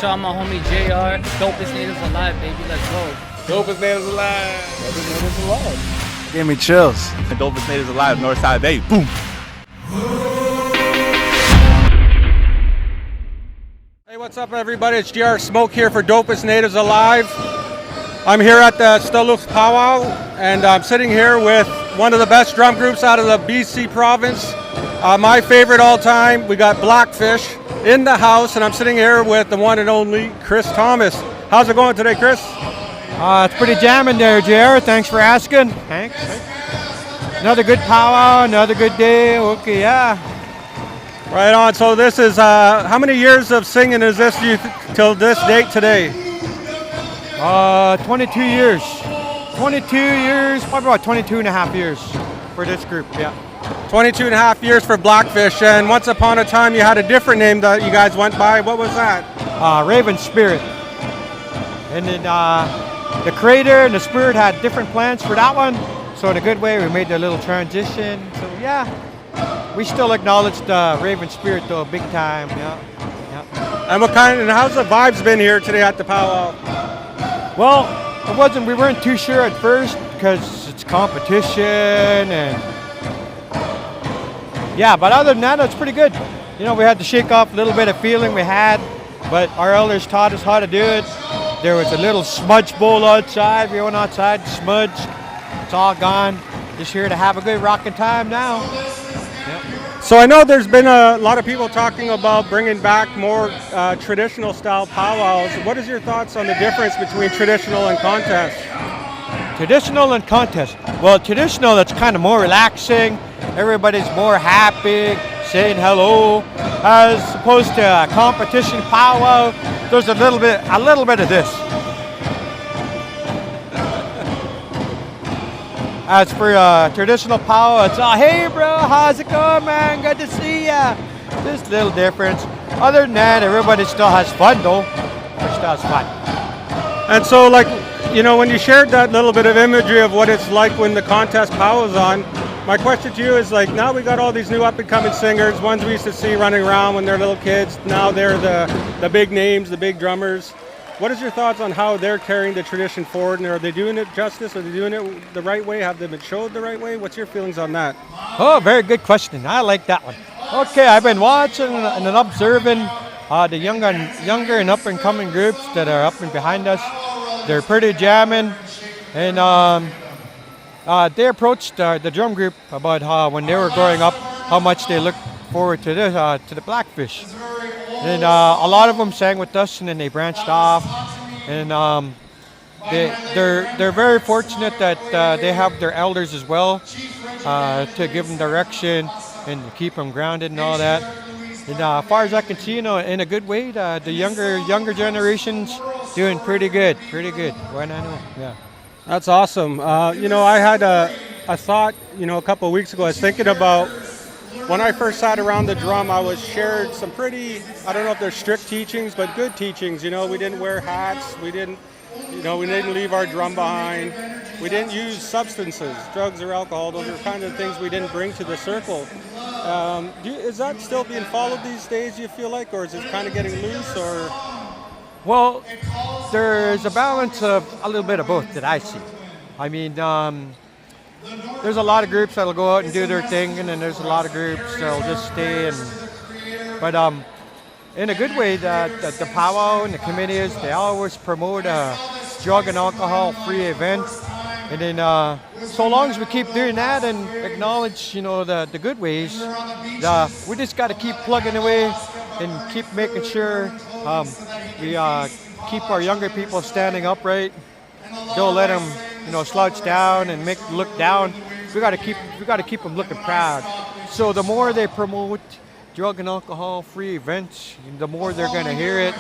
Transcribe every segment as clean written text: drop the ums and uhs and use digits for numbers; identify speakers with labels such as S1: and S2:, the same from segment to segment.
S1: shout out my homie JR. Dopest natives alive, baby. Let's go.
S2: Dopest natives alive. Dopest natives alive.
S3: Give me chills.
S4: The dopest natives alive, Northside Bay. Boom.
S2: Hey, what's up, everybody? It's JR Smoke here for Dopest Natives Alive. I'm here at the Stolux Powwow, and I'm sitting here with one of the best drum groups out of the BC province. My favorite all time, we got Blackfish in the house, and I'm sitting here with the one and only Chris Thomas. How's it going today, Chris?
S5: It's pretty jamming there, JR. Thanks for asking. Thanks. Another good powwow, another good day. Okay, yeah.
S2: Right on. So this is, how many years of singing is this till this date today?
S5: 22 years. 22 years, probably about 22 and a half years for this group, yeah.
S2: 22 and a half years for Blackfish, and once upon a time you had a different name that you guys went by. What was that?
S5: Raven Spirit. And then the creator and the spirit had different plans for that one. So in a good way, we made a little transition. So yeah, we still acknowledge the Raven Spirit though, big time, yeah.
S2: And how's the vibes been here today at the powwow?
S5: Well, we weren't too sure at first because it's competition and yeah, but other than that, it's pretty good. You know, we had to shake off a little bit of feeling we had, but our elders taught us how to do it. There was a little smudge bowl outside. We went outside, smudged. It's all gone. Just here to have a good rocking time now. Yep.
S2: So I know there's been a lot of people talking about bringing back more traditional style powwows. What is your thoughts on the difference between traditional and contest?
S5: Traditional and contest. Well, traditional, it's kind of more relaxing. Everybody's more happy, saying hello, as opposed to a competition powwow. There's a little bit of this. As for traditional powwow, it's hey bro, how's it going, man? Good to see ya. Just a little difference. Other than that, everybody still has fun though. Everybody still has fun.
S2: And so, like, you know, when you shared that little bit of imagery of what it's like when the contest powwow's on, my question to you is, like, now we got all these new up-and-coming singers, ones we used to see running around when they're little kids. Now they're the big names, the big drummers. What is your thoughts on how they're carrying the tradition forward, and are they doing it justice? Are they doing it the right way? Have they been showed the right way? What's your feelings on that?
S5: Oh, very good question. I like that one. Okay, I've been watching and observing the younger and up-and-coming groups that are up and behind us. They're pretty jamming, and they approached the drum group about how when they were growing up, how much they looked forward to the Blackfish. And a lot of them sang with us, and then they branched off. And they're very fortunate that they have their elders as well to give them direction and to keep them grounded and all that. And as far as I can see, you know, in a good way, the younger generations doing pretty good. When I know, yeah.
S2: That's awesome. You know, I had a thought, you know, a couple of weeks ago. I was thinking about when I first sat around the drum, I was shared some pretty, I don't know if they're strict teachings, but good teachings. You know, we didn't wear hats. We didn't leave our drum behind. We didn't use substances, drugs or alcohol. Those are kind of things we didn't bring to the circle. Is that still being followed these days, you feel like, or is it kind of getting loose, or?
S5: Well, there's a balance of a little bit of both that I see. I mean, there's a lot of groups that'll go out and do their thing, and then there's a lot of groups that'll just stay. But in a good way, the powwow and the committees, they always promote a drug and alcohol-free event. And then, so long as we keep doing that and acknowledge, you know, the good ways, we just got to keep plugging away and keep making sure we keep our younger people standing upright. Don't let them, you know, slouch down and look down. We got to keep them looking proud. So the more they promote drug and alcohol-free events, the more they're going to hear it,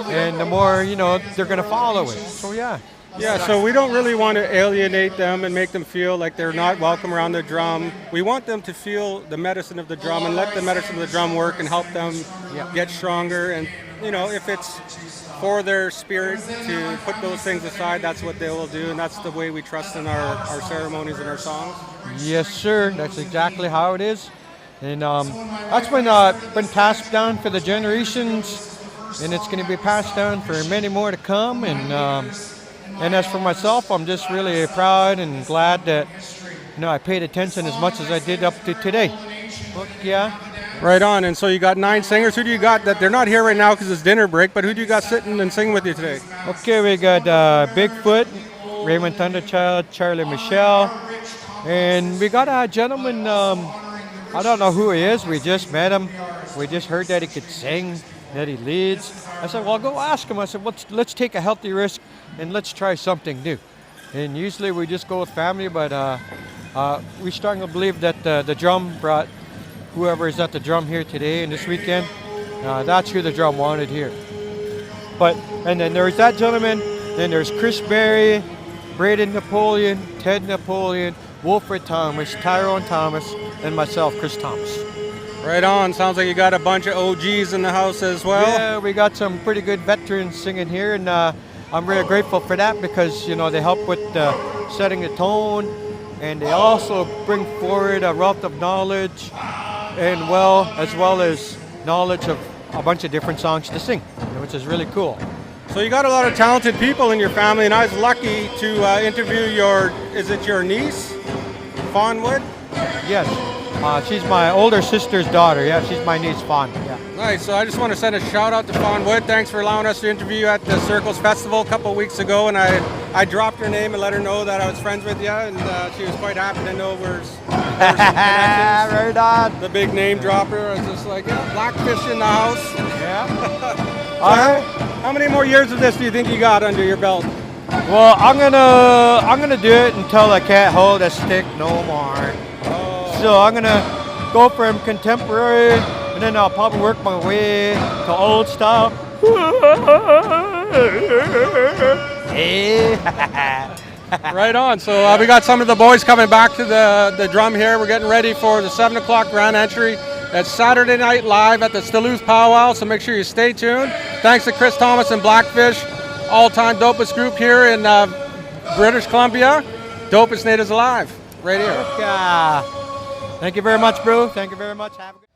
S5: and the more, you know, they're going to follow it. So yeah.
S2: Yeah, so we don't really want to alienate them and make them feel like they're not welcome around the drum. We want them to feel the medicine of the drum and let the medicine of the drum work and help them get stronger. And, you know, if it's for their spirit to put those things aside, that's what they will do, and that's the way we trust in our ceremonies and our songs.
S5: Yes, sir. That's exactly how it is. And that's been passed down for the generations and it's going to be passed down for many more to come. And as for myself, I'm just really proud and glad that I paid attention as much as I did up to today. But, yeah.
S2: Right on. And so you got 9 singers. Who do you got that they're not here right now because it's dinner break? But who do you got sitting and singing with you today?
S5: Okay, we got Bigfoot, Raymond Thunderchild, Charlie Michelle, and we got a gentleman. I don't know who he is. We just met him. We just heard that he could sing, that he leads. I said, well, go ask him. I said, let's take a healthy risk and let's try something new. And usually we just go with family, but we strongly believe that the drum brought whoever is at the drum here today and this weekend. That's who the drum wanted here. And then there's that gentleman. Then there's Chris Berry, Braden Napoleon, Ted Napoleon, Wilfred Thomas, Tyrone Thomas, and myself, Chris Thomas.
S2: Right on. Sounds like you got a bunch of OGs in the house as well.
S5: Yeah, we got some pretty good veterans singing here, and I'm really grateful for that because they help with setting the tone, and they also bring forward a wealth of knowledge, and as well as knowledge of a bunch of different songs to sing, which is really cool.
S2: So you got a lot of talented people in your family, and I was lucky to interview your niece, Fawnwood?
S5: Yes. She's my older sister's daughter. Yeah, she's my niece, Fawn. Yeah.
S2: Nice. So I just want to send a shout out to Fawnwood. Thanks for allowing us to interview you at the Circles Festival a couple of weeks ago, and I dropped her name and let her know that I was friends with you, and she was quite happy to know we're some connections.
S5: Right on.
S2: The big name dropper. I was just like, yeah, Blackfish in the house.
S5: Yeah. All right.
S2: How many more years of this do you think you got under your belt?
S5: Well, I'm gonna do it until I can't hold a stick no more. So I'm gonna go from contemporary, and then I'll probably work my way to old style.
S2: Right on. So we got some of the boys coming back to the drum here. We're getting ready for the 7 o'clock grand entry. That's Saturday night live at the Duluth Powwow, so make sure you stay tuned. Thanks to Chris Thomas and Blackfish, all-time dopest group here in British Columbia. Dopest Natives Alive, right here.
S5: Thank you very much, bro. Thank you very much. Have a good